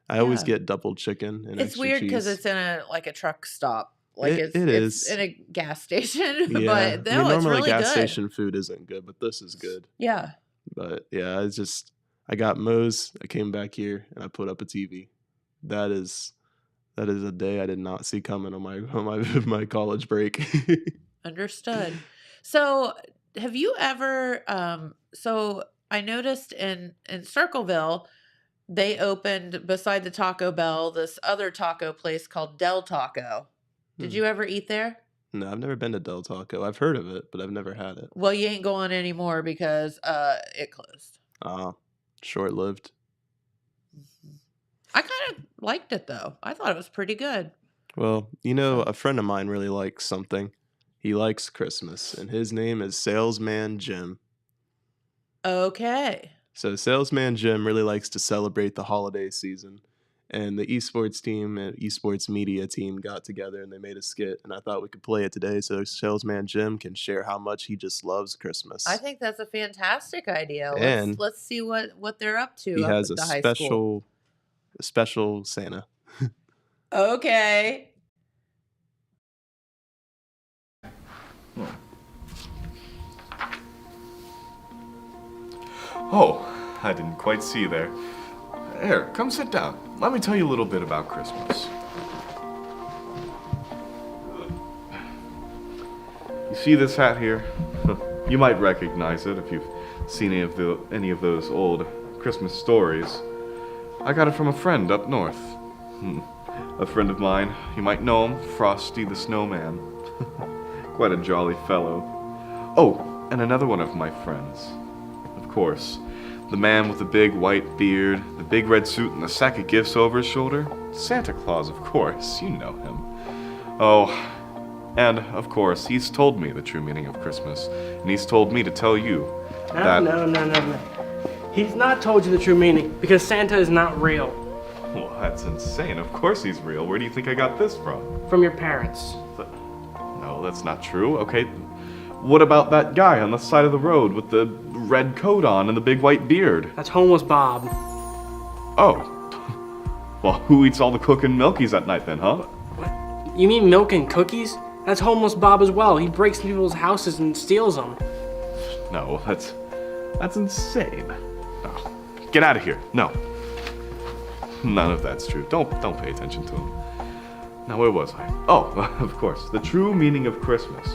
I always Yeah. get double chicken and It's extra weird because cheese. it's in a truck stop. Like It it's is. in a gas station. Yeah. But I no, mean, it's normally really gas good. station food isn't good, but this is good. Yeah. But yeah, I got Moe's. I came back here and I put up a TV. That is a day I did not see coming on my college break. Understood. So, have you ever? So I noticed in Circleville, they opened beside the Taco Bell this other taco place called Del Taco. Did Hmm. you ever eat there? No, I've never been to Del Taco. I've heard of it, but I've never had it. Well, you ain't going anymore because it closed. Short-lived. I kind of liked it though. I thought it was pretty good. Well, a friend of mine really likes something. He likes Christmas, and his name is Salesman Jim. Okay. So Salesman Jim really likes to celebrate the holiday season. And the esports team and esports media team got together and they made a skit. And I thought we could play it today so Salesman Jim can share how much he just loves Christmas. I think that's a fantastic idea. And Let's see what they're up to. he up has at a the high school. special Santa. Okay. Oh, I didn't quite see you there. Here, come sit down. Let me tell you a little bit about Christmas. You see this hat here? You might recognize it if you've seen any of those old Christmas stories. I got it from a friend up north. A friend of mine, you might know him, Frosty the Snowman. Quite a jolly fellow. Oh, and another one of my friends. Of course, the man with the big white beard, the big red suit, and the sack of gifts over his shoulder. Santa Claus, of course, you know him. Oh, and of course, he's told me the true meaning of Christmas, and he's told me to tell you that... No. He's not told you the true meaning, because Santa is not real. Well, that's insane. Of course he's real. Where do you think I got this from? From your parents. No, that's not true. Okay, what about that guy on the side of the road with the red coat on and the big white beard? That's homeless Bob. Oh. Well, who eats all the cooking milkies at night then, huh? What? You mean milk and cookies? That's homeless Bob as well. He breaks into people's houses and steals them. No, that's insane. Oh, get out of here. No. None of that's true. Don't pay attention to him. Now, where was I? Oh, of course. The true meaning of Christmas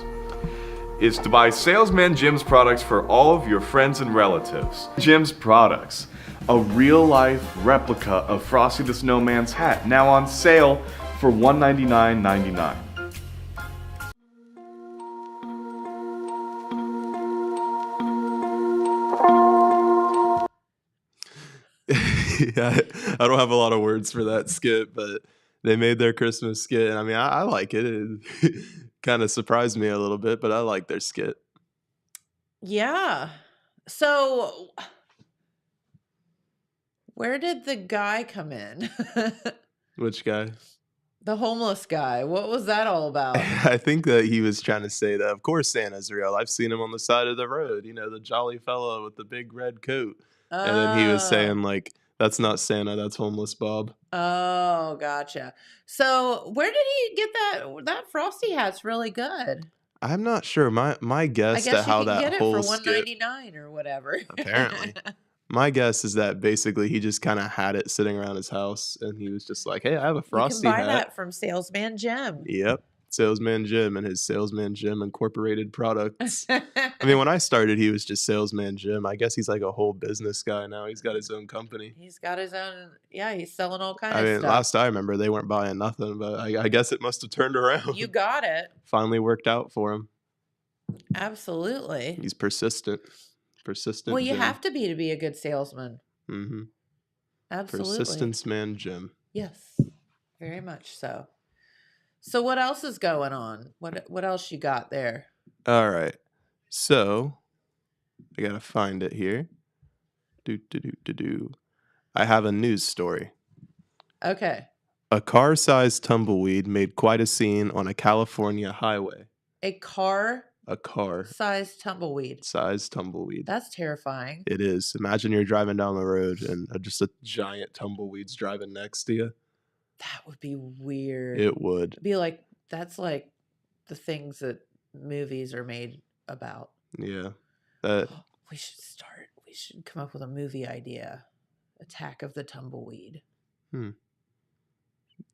is to buy Salesman Jim's products for all of your friends and relatives. Jim's products. A real-life replica of Frosty the Snowman's hat, now on sale for $199.99. Yeah, I don't have a lot of words for that skit, but they made their Christmas skit. And I mean, I like it. It kind of surprised me a little bit, but I like their skit. Yeah. So, where did the guy come in? Which guy? The homeless guy. What was that all about? I think that he was trying to say that, of course, Santa's real. I've seen him on the side of the road, the jolly fellow with the big red coat. And then he was Oh. saying, like, that's not Santa, that's homeless Bob. Oh, gotcha. So where did he get that? That Frosty hat's really good. I'm not sure. My I guess guess to you how can that get it for whole skit, $1.99 or whatever. apparently. My guess is that basically he just kind of had it sitting around his house, and he was just like, hey, I have a You can Frosty buy hat. that from Salesman Jim. Yep. Salesman Jim and his Salesman Jim Incorporated products. I mean, when I started, he was just Salesman Jim. I guess he's like a whole business guy now. He's got his own company. He's got his own. Yeah, he's selling all kinds I of mean, stuff. last I remember, they weren't buying nothing, but I guess it must have turned around. You got it. Finally worked out for him. Absolutely. He's persistent. Persistent. Well, you Jim. have to be a good salesman. Mm-hmm. Absolutely. Persistence man Jim. Yes, very much so. So what else is going on? What else you got there? All right. So I gotta find it here. Do. I have a news story. Okay. A car-sized tumbleweed made quite a scene on a California highway. A car A sized tumbleweed. car-sized tumbleweed. That's terrifying. It is. Imagine you're driving down the road and just a giant tumbleweed's driving next to you. That would be weird. It would. It'd be like that's like the things that movies are made about. Yeah. We should come up with a movie idea. Attack of the Tumbleweed.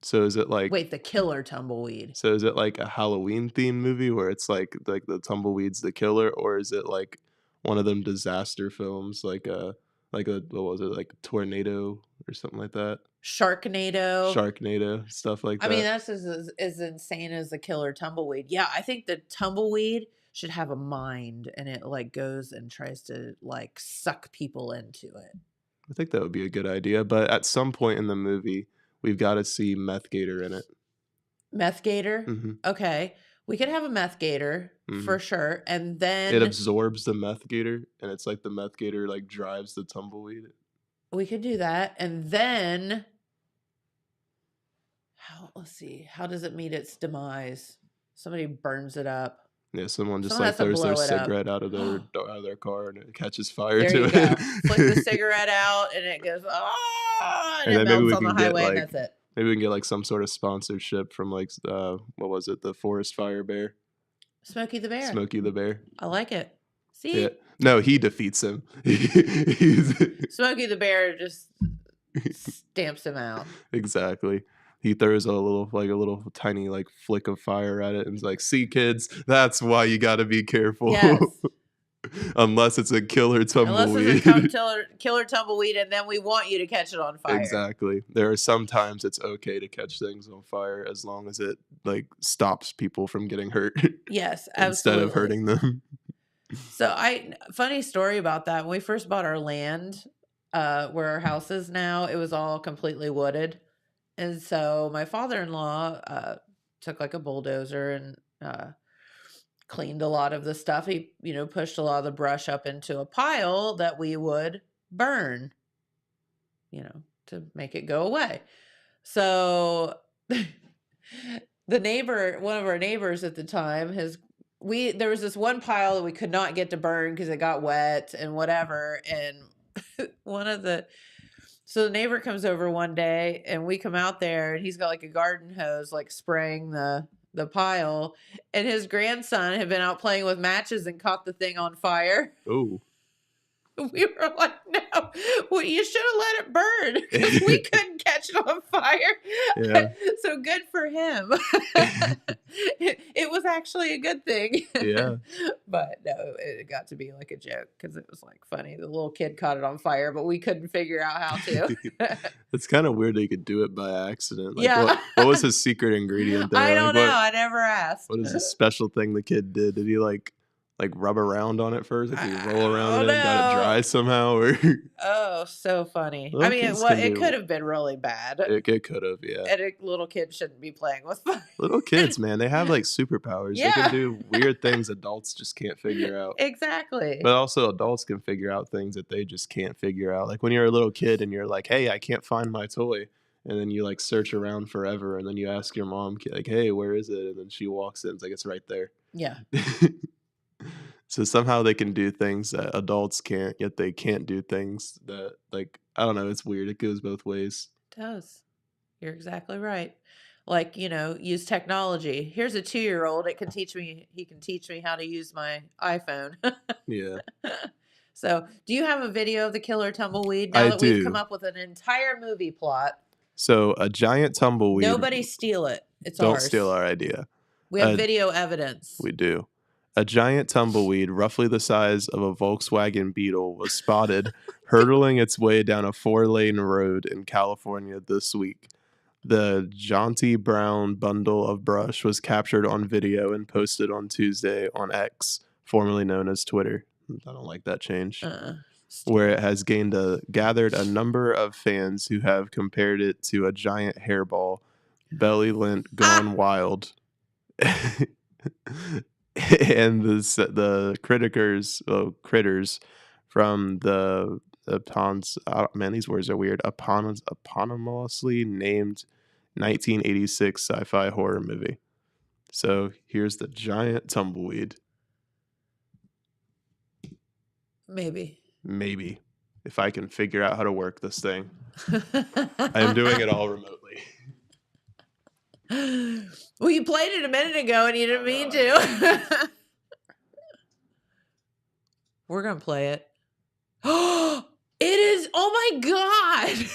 So is it like Wait, the killer tumbleweed. So is it like a Halloween themed movie where it's like the tumbleweed's the killer, or is it like one of them disaster films like a what was it, like Tornado or something like that? Sharknado, stuff like that. I mean, that's as insane as the killer tumbleweed. Yeah, I think the tumbleweed should have a mind, and it like goes and tries to like suck people into it. I think that would be a good idea, but at some point in the movie, we've got to see Meth Gator in it. Meth Gator? Hmm. Okay. We could have a Meth Gator for sure. And then It absorbs the Meth Gator, and it's like the Meth Gator like drives the tumbleweed. we could do that. And then let's see. How does it meet its demise? Somebody burns it up. Yeah, someone just Someone like has to throws their blow it up. cigarette out of their car and it catches fire There to you it. go. Flick the cigarette out and it goes, and And it then maybe melts we on the can get, highway and like, that's it. Maybe we can get like some sort of sponsorship from like what was it, the Forest Fire Bear, Smokey the Bear. Smokey the Bear. I like it. See? Yeah, no, he defeats him. Smokey the Bear just stamps him out. Exactly. He throws a little tiny like flick of fire at it and is like, "See, kids, that's why you got to be careful." Yes. Unless it's a killer Unless tumbleweed. it's a killer tumbleweed and then we want you to catch it on fire. Exactly. There are some times it's okay to catch things on fire as long as it like stops people from getting hurt Yes, instead absolutely. of hurting them. So funny story about that. When we first bought our land, where our house is now, it was all completely wooded. And so my father-in-law took like a bulldozer and cleaned a lot of the stuff. He, pushed a lot of the brush up into a pile that we would burn, to make it go away. So the neighbor, one of our neighbors at the time, there was this one pile that we could not get to burn because it got wet and whatever. And so the neighbor comes over one day and we come out there and he's got like a garden hose, like spraying the pile, and his grandson had been out playing with matches and caught the thing on fire. Oh. We were like, no, well, you should have let it burn because we couldn't catch it on fire. Yeah. So good for him. It was actually a good thing. Yeah. But no, it got to be like a joke because it was like funny. The little kid caught it on fire, but we couldn't figure out how to. It's kind of weird that you could do it by accident. Like, Yeah. what was his secret ingredient there? I don't Like, know. I never asked. What is the special thing the kid did? Did he like rub around on it first? Did he roll around in it and got it dry somehow? Or Oh, so funny. Little I mean, kids can it do- could have been really bad. it could have, yeah. And a little kid shouldn't be playing with fire. Little kids, man, they have like superpowers. They Yeah. can do weird things adults just can't figure out. Exactly. But also adults can figure out things that they just can't figure out. Like when you're a little kid and you're like, "Hey, I can't find my toy." and then you like search around forever, and then you ask your mom like, "Hey, where is it?" And then she walks in, it's like it's right there. Yeah. So somehow they can do things that adults can't, yet they can't do things that, like, I don't know, it's weird. It goes both ways. It does. You're exactly right. Like, use technology. Here's a 2-year-old. He can teach me how to use my iPhone. Yeah. So, do you have a video of the killer tumbleweed I now that we've do. come up with an entire movie plot? So a giant tumbleweed. Nobody steal it. It's Don't ours. steal our idea. We have Uh, video evidence. We do. A giant tumbleweed, roughly the size of a Volkswagen Beetle, was spotted hurtling its way down a 4-lane road in California this week. The jaunty brown bundle of brush was captured on video and posted on Tuesday on X, formerly known as Twitter. I don't like that change. Where it has gathered a number of fans who have compared it to a giant hairball, belly lint gone wild. And the critters from the man, these words are weird. Eponymously named 1986 sci-fi horror movie. So here's the giant tumbleweed. Maybe. If I can figure out how to work this thing. I am doing it all remotely. Well, you played it a minute ago and you didn't mean to. We're going to play it. It is. Oh my God.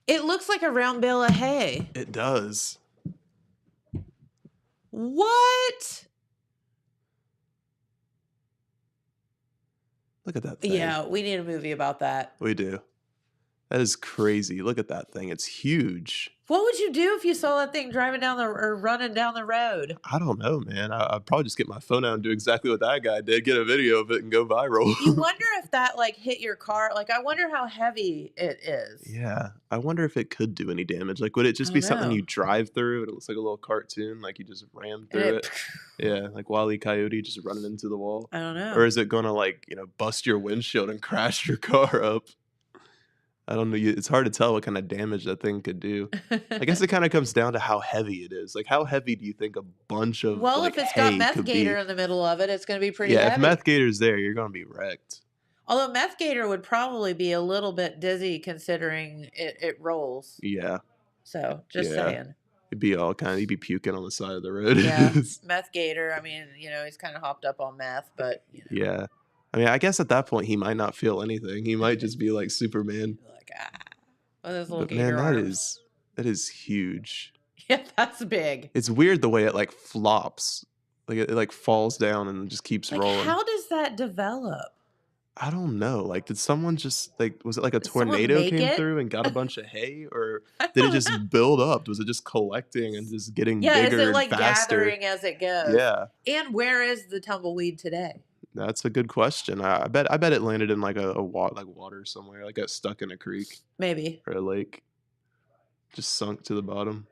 It looks like a round bale of hay. It does. What? Look at that thing. Yeah, we need a movie about that. We do. That is crazy. Look at that thing. It's huge. What would you do if you saw that thing driving down or running down the road? I don't know, man. I'd probably just get my phone out and do exactly what that guy did. Get a video of it and go viral. You wonder if that like hit your car. Like, I wonder how heavy it is. Yeah. I wonder if it could do any damage. Like, would it just be something you drive through and it looks like a little cartoon? Like you just ram through it? Yeah. Like Wile E. Coyote just running into the wall. I don't know. Or is it going to like, bust your windshield and crash your car up? I don't know. It's hard to tell what kind of damage that thing could do. I guess it kind of comes down to how heavy it is. Like, how heavy do you think a bunch of if it's got hay Meth could Gator be? in the middle of it, it's going to be pretty Yeah, heavy. if Meth Gator's there, you're going to be wrecked. Although Meth Gator would probably be a little bit dizzy considering it rolls. Yeah. So, just Yeah. saying. It'd be you'd be puking on the side of the road. Yeah, Meth Gator. I mean, he's kind of hopped up on meth, but Yeah. I mean, I guess at that point he might not feel anything. He might just be like Superman. like with his little But man, gator that arms. is huge. Yeah, that's big. It's weird the way it like flops. Like it like falls down and just keeps Like, rolling. how does that develop? I don't know. Like, did someone just like, was it like a Did someone tornado make came it? through and got a bunch of hay, or I did it don't just know. build up? Was it just collecting and just getting Yeah, is bigger it like and faster? gathering as it goes? Yeah, And where is the tumbleweed today? that's a good question. I bet it landed in like a water somewhere. Like got stuck in a creek Maybe. or a lake, just sunk to the bottom.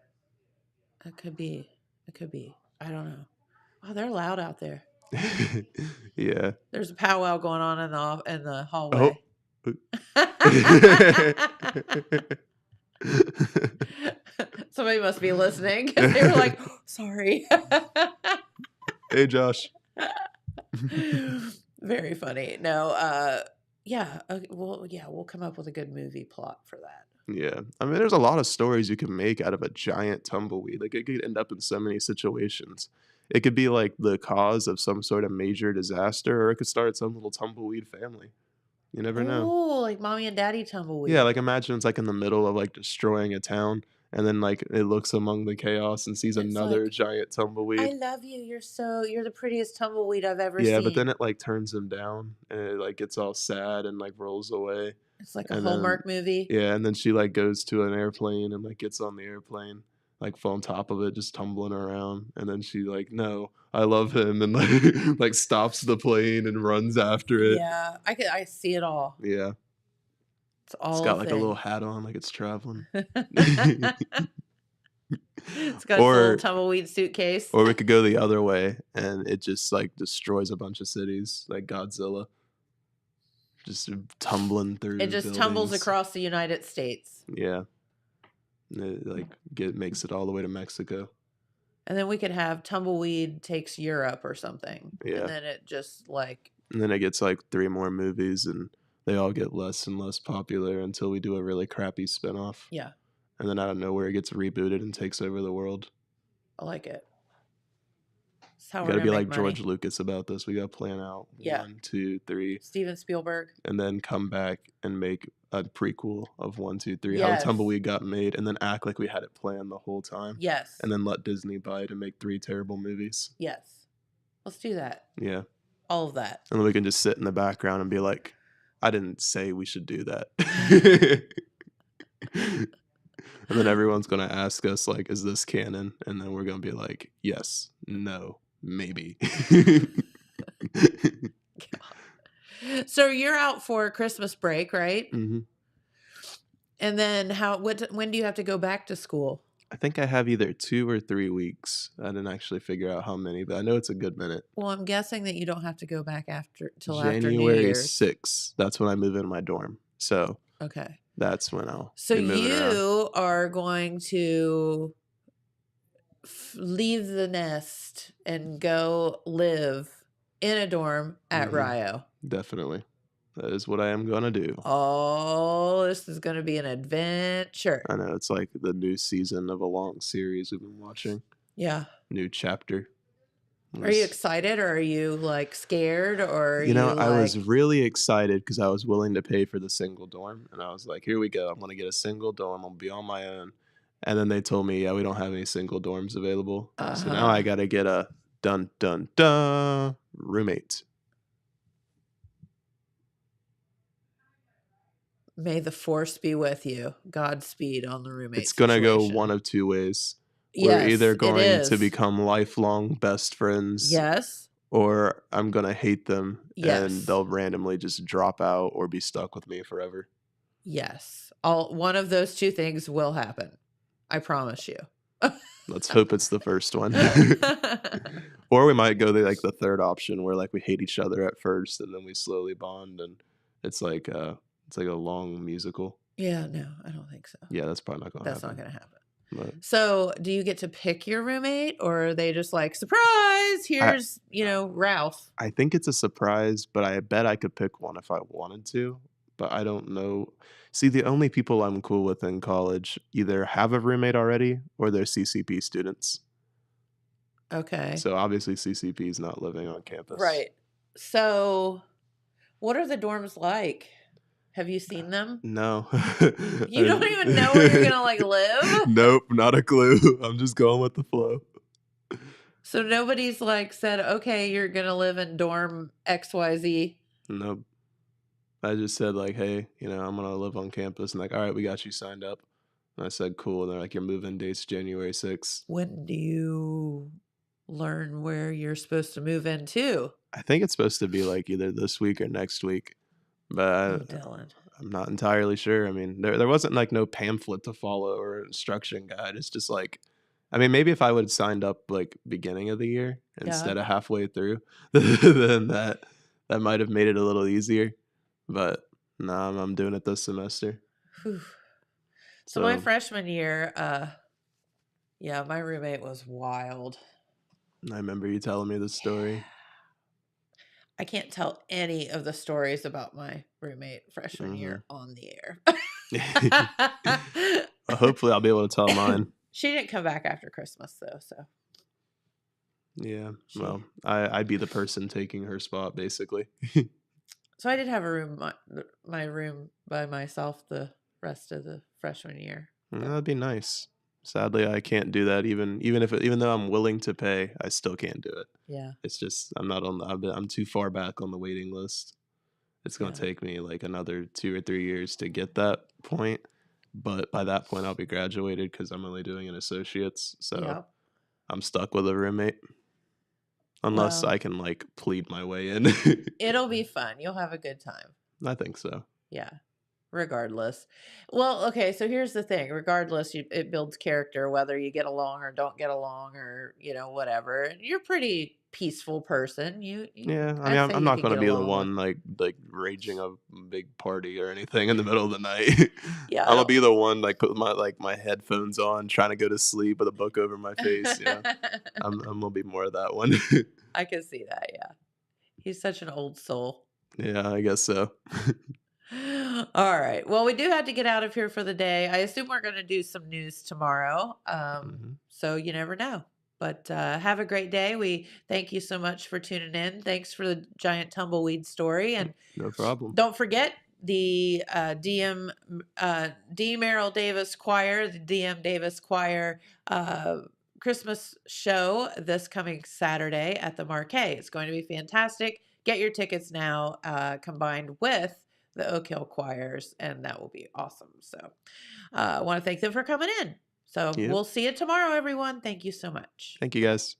It could be. It could be. I don't know. Oh, they're loud out there. Yeah. There's a powwow going on in the hallway. Somebody must be listening because they were like, "Sorry." Hey, Josh. Very funny. No. Yeah. We'll come up with a good movie plot for that. Yeah. I mean, there's a lot of stories you can make out of a giant tumbleweed. Like, it could end up in so many situations. It could be like the cause of some sort of major disaster, or it could start some little tumbleweed family. You never know. Oh, like mommy and daddy tumbleweed. Yeah, like imagine it's like in the middle of like destroying a town, and then like it looks among the chaos and sees It's another like, giant tumbleweed. I love you. You're the prettiest tumbleweed I've ever Yeah, seen. but then it like turns him down, and it like gets all sad and like rolls away. It's like a and then- Hallmark movie. Yeah, and then she like goes to an airplane and like gets on the airplane, like on top of it, just tumbling around, and then she like, no, I love him, and like like stops the plane and runs after it. Yeah, I see it all. Yeah, It's all. it's got like a thing. little hat on, like it's traveling. It's got a Or- little tumbleweed suitcase. Or we could go the other way, and it just like destroys a bunch of cities, like Godzilla, just tumbling through. It just tumbles buildings. across the United States. Yeah, It, like makes it all the way to Mexico. And then we could have Tumbleweed Takes Europe or something. Yeah. And then it just like, And then it gets like 3 more movies, and they all get less and less popular until we do a really crappy spinoff. yeah, And then out of nowhere, it gets rebooted and takes over the world. I like it. That's how We we're got to gonna be make like money. George Lucas about this. We got to plan out Yeah. 1, 2, 3, Steven Spielberg. and then come back and make a prequel of 1, 2, 3. How Yes. Tumbleweed got made, and then act like we had it planned the whole time. Yes. And then let Disney buy it and make 3 terrible movies. Yes. Let's do that. Yeah. All of that. And then we can just sit in the background and be like, I didn't say we should do that. And then everyone's going to ask us, like, is this canon? And then we're going to be like, yes, no, maybe. So you're out for Christmas break, right? Hmm. And then when do you have to go back to school? I think I have either 2 or 3 weeks. I didn't actually figure out how many, but I know it's a good minute. Well, I'm guessing that you don't have to go back after New January Year's. 6th. That's when I move in my dorm. So Okay. that's when I'll So be moving around. you are going to leave the nest and go live in a dorm at Mhm. Rio. Definitely. That is what I am going to do. Oh, this is going to be an adventure. I know it's like the new season of a long series we've been watching. Yeah. New chapter. Are you excited or are you like scared or are You know, you I was like- really excited because I was willing to pay for the single dorm. And I was like, here we go. I'm going to get a single dorm. I'll be on my own. And then they told me, yeah, we don't have any single dorms available. So now I got to get a dun, dun, dun roommate. May the force be with you. Godspeed on the roommate. It's going to go situation. one of 2 ways. Yes, We're either it going is. to become lifelong best friends. Yes. Or I'm going to hate them and Yes. they'll randomly just drop out or be stuck with me forever. Yes. One of those 2 things will happen. I promise you. Let's hope it's the first one. Or we might go the third option where like we hate each other at first and then we slowly bond and it's like a long musical. Yeah, no, I don't think so. Yeah, that's probably not going to happen. That's not going to happen. But So, do you get to pick your roommate or are they just like, surprise, here's, Ralph? I think it's a surprise, but I bet I could pick one if I wanted to, but I don't know. See, the only people I'm cool with in college either have a roommate already or they're CCP students. Okay. So obviously CCP is not living on campus. Right. So, what are the dorms like? Have you seen them? No. You don't even know where you're going to like live? Nope, not a clue. I'm just going with the flow. So, nobody's like said, okay, you're going to live in dorm XYZ. Nope. I just said like, hey, I'm going to live on campus. And like, all right, we got you signed up. And I said, cool. And they're like, your move-in date's January 6th. When do you learn where you're supposed to move into? I think it's supposed to be like either this week or next week. But Dylan. I'm not entirely sure. I mean, there wasn't like no pamphlet to follow or instruction guide. It's just like, I mean, maybe if I would have signed up like beginning of the year instead of halfway through, then that might have made it a little easier. But no, I'm doing it this semester. Whew. So my freshman year, my roommate was wild. I remember you telling me this story. I can't tell any of the stories about my roommate freshman year on the air. Well, hopefully I'll be able to tell mine. She didn't come back after Christmas though, so Yeah, well, I'd be the person taking her spot basically. so I did have a room, my room by myself the rest of the freshman year. That'd be nice. Sadly, I can't do that. Even though I'm willing to pay, I still can't do it. Yeah. It's just I'm not on. I'm too far back on the waiting list. It's gonna take me like another 2 or 3 years to get that point. But by that point, I'll be graduated because I'm only doing an associate's. So Yep. I'm stuck with a roommate. Unless Well- I can like plead my way in. It'll be fun. You'll have a good time. I think so. Yeah. Regardless. Well, okay, so here's the thing. Regardless, it builds character whether you get along or don't get along or, whatever. And you're pretty peaceful person. Yeah, I I'd mean, I'm, say I'm you not could gonna get be the along with. one like raging a big party or anything in the middle of the night. Yeah, I'm gonna be the one like put my headphones on, trying to go to sleep with a book over my face. I'm gonna be more of that one. I can see that. Yeah, he's such an old soul. Yeah, I guess so. All right. Well, we do have to get out of here for the day. I assume we're going to do some news tomorrow. Mhm. So you never know. But have a great day. We thank you so much for tuning in. Thanks for the giant tumbleweed story. And No problem. don't forget the D. Merrill Davis Choir, the DM Davis Choir Christmas show this coming Saturday at the Marquee. It's going to be fantastic. Get your tickets now, combined with the Oak Hill Choirs, and that will be awesome. So I want to thank them for coming in. So Yep. we'll see you tomorrow, everyone. Thank you so much. Thank you guys.